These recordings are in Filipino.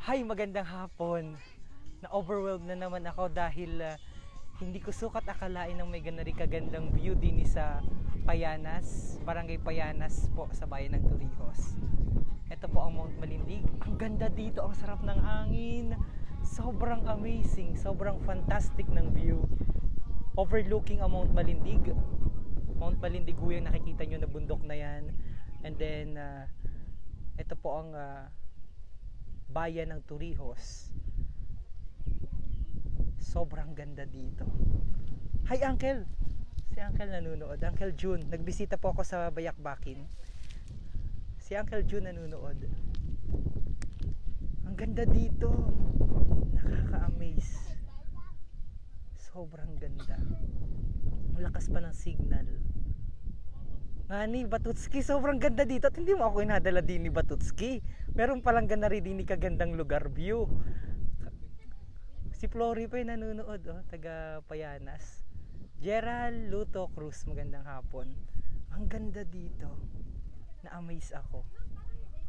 Hi, magandang hapon. Na-overwhelmed na naman ako dahil hindi ko sukat akalain ng may ganari kagandang view din sa Payanas, Barangay Payanas po sa bayan ng Torrijos. Ito po ang Mount Malindig. Ang ganda dito, ang sarap ng hangin. Sobrang amazing, sobrang fantastic ng view. Overlooking ang Mount Malindig. Mount Malindig ho yung nakikita nyo na bundok na yan. And then, ito po ang bayan ng Torrijos. Sobrang ganda dito. Hi Uncle! Si Uncle nanunood. Uncle June. Nagbisita po ako sa Bayakbakin. Si Uncle June nanunood. Ang ganda dito. Nakaka-amaze. Sobrang ganda. Malakas pa ng signal. Ngani, Batutski, sobrang ganda dito. At hindi mo ako inadala din ni Batutski. Meron palang ganda rin din ni kagandang lugar view. Si Flory pa yung nanonood, taga Payanas. Gerald Luto Cruz, magandang hapon. Ang ganda dito. Na-amaze ako.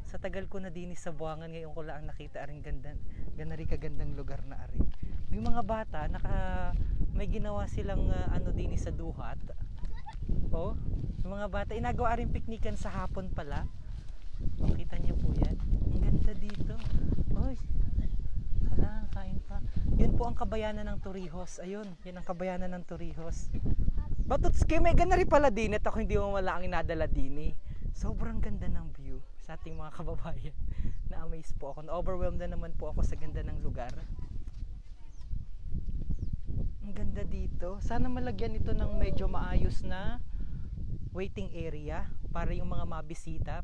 Sa tagal ko na din sa Buangan, ngayon ko lang nakita aring ganda rin kagandang lugar na aring. May mga bata, may ginawa silang din sa duhat. Yung mga bata, inagawa rin piknikan sa hapon pala. Kita niyo po yan. Ang ganda dito. Hala, kain pa. Yun po ang kabayanan ng Torrijos. Ayun, yan ang kabayanan ng Torrijos. Batutski, may ganda rin pala din. At ako hindi mo wala ang inadala din. Sobrang ganda ng view sa ating mga kababayan. Na-amaze po ako. Na-overwhelmed na naman po ako sa ganda ng lugar. Ang ganda dito. Sana malagyan ito ng medyo maayos na waiting area para yung mga mabisita.